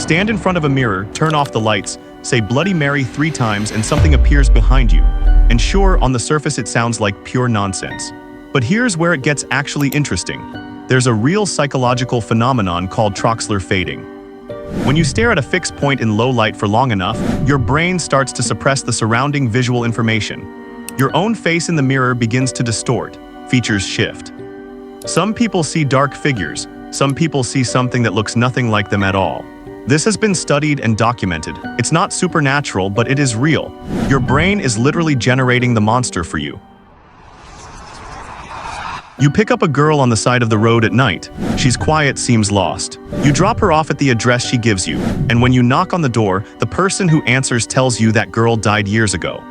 Stand in front of a mirror, turn off the lights, say Bloody Mary 3 times and something appears behind you. And sure, on the surface it sounds like pure nonsense. But here's where it gets actually interesting. There's a real psychological phenomenon called Troxler fading. When you stare at a fixed point in low light for long enough, your brain starts to suppress the surrounding visual information. Your own face in the mirror begins to distort, features shift. Some people see dark figures, some people see something that looks nothing like them at all. This has been studied and documented. It's not supernatural, but it is real. Your brain is literally generating the monster for you. You pick up a girl on the side of the road at night. She's quiet, seems lost. You drop her off at the address she gives you, and when you knock on the door, the person who answers tells you that girl died years ago.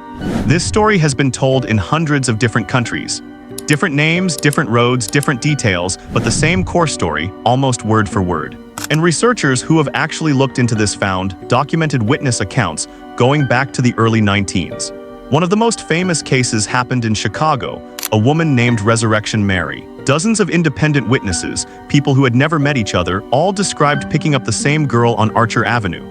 This story has been told in hundreds of different countries. Different names, different roads, different details, but the same core story, almost word for word. And researchers who have actually looked into this found documented witness accounts going back to the early 1900s. One of the most famous cases happened in Chicago, a woman named Resurrection Mary. Dozens of independent witnesses, people who had never met each other, all described picking up the same girl on Archer Avenue.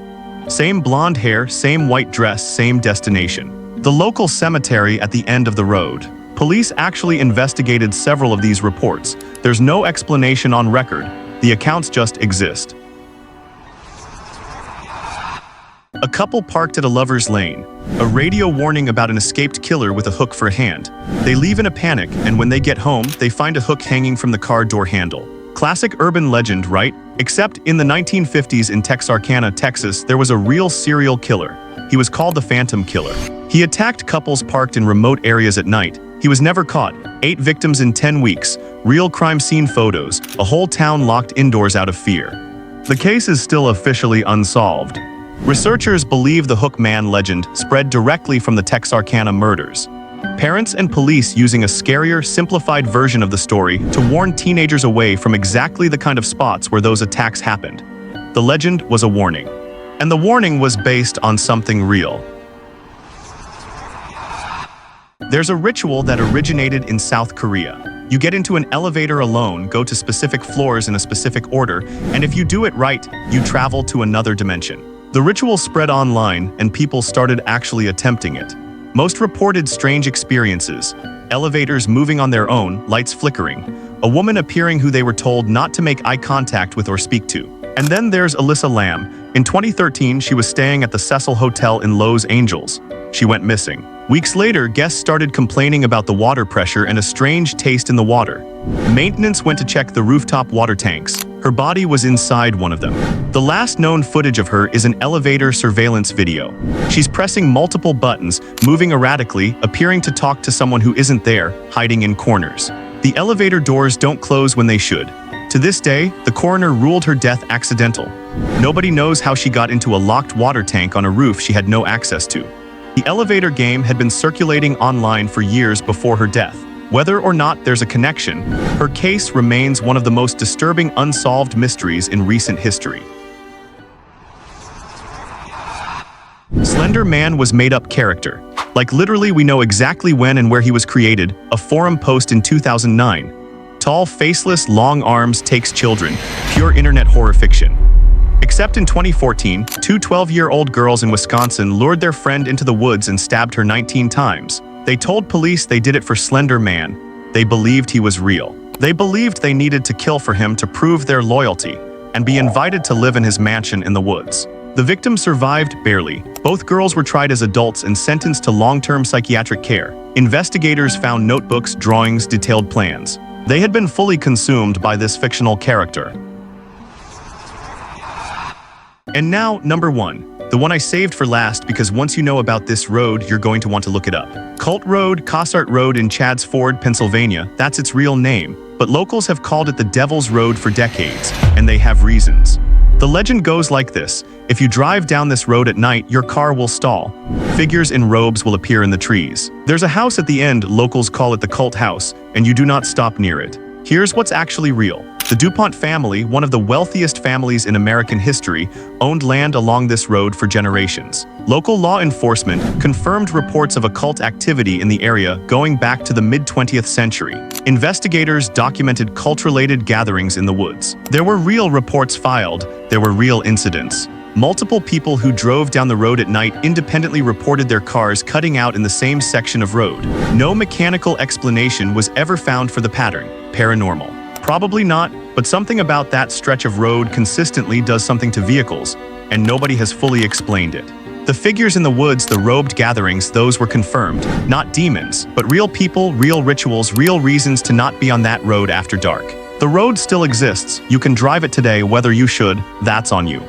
Same blonde hair, same white dress, same destination. The local cemetery at the end of the road. Police actually investigated several of these reports. There's no explanation on record. The accounts just exist. A couple parked at a lover's lane. A radio warning about an escaped killer with a hook for a hand. They leave in a panic, and when they get home, they find a hook hanging from the car door handle. Classic urban legend, right? Except in the 1950s in Texarkana, Texas, there was a real serial killer. He was called the Phantom Killer. He attacked couples parked in remote areas at night. He was never caught. 8 victims in 10 weeks. Real crime scene photos. A whole town locked indoors out of fear. The case is still officially unsolved. Researchers believe the Hook Man legend spread directly from the Texarkana murders. Parents and police using a scarier, simplified version of the story to warn teenagers away from exactly the kind of spots where those attacks happened. The legend was a warning. And the warning was based on something real. There's a ritual that originated in South Korea. You get into an elevator alone, go to specific floors in a specific order, and if you do it right, you travel to another dimension. The ritual spread online, and people started actually attempting it. Most reported strange experiences: elevators moving on their own, lights flickering, a woman appearing who they were told not to make eye contact with or speak to. And then there's Alyssa Lamb. In 2013, she was staying at the Cecil Hotel in Los Angeles. She went missing. Weeks later, guests started complaining about the water pressure and a strange taste in the water. Maintenance went to check the rooftop water tanks. Her body was inside one of them. The last known footage of her is an elevator surveillance video. She's pressing multiple buttons, moving erratically, appearing to talk to someone who isn't there, hiding in corners. The elevator doors don't close when they should. To this day, the coroner ruled her death accidental. Nobody knows how she got into a locked water tank on a roof she had no access to. The elevator game had been circulating online for years before her death. Whether or not there's a connection, her case remains one of the most disturbing unsolved mysteries in recent history. Slender Man was made-up character. Like literally we know exactly when and where he was created, a forum post in 2009. Tall, faceless, long arms takes children, pure internet horror fiction. Except in 2014, 2 12-year-old girls in Wisconsin lured their friend into the woods and stabbed her 19 times. They told police they did it for Slender Man. They believed he was real. They believed they needed to kill for him to prove their loyalty and be invited to live in his mansion in the woods. The victim survived barely. Both girls were tried as adults and sentenced to long-term psychiatric care. Investigators found notebooks, drawings, detailed plans. They had been fully consumed by this fictional character. And now, number 1. The one I saved for last because once you know about this road, you're going to want to look it up. Cult Road, Cossart Road in Chadds Ford, Pennsylvania, that's its real name. But locals have called it the Devil's Road for decades, and they have reasons. The legend goes like this: if you drive down this road at night, your car will stall. Figures in robes will appear in the trees. There's a house at the end, locals call it the Cult House, and you do not stop near it. Here's what's actually real. The DuPont family, one of the wealthiest families in American history, owned land along this road for generations. Local law enforcement confirmed reports of occult activity in the area going back to the mid-20th century. Investigators documented cult-related gatherings in the woods. There were real reports filed. There were real incidents. Multiple people who drove down the road at night independently reported their cars cutting out in the same section of road. No mechanical explanation was ever found for the pattern. Paranormal. Probably not, but something about that stretch of road consistently does something to vehicles, and nobody has fully explained it. The figures in the woods, the robed gatherings, those were confirmed. Not demons, but real people, real rituals, real reasons to not be on that road after dark. The road still exists. You can drive it today whether you should, that's on you.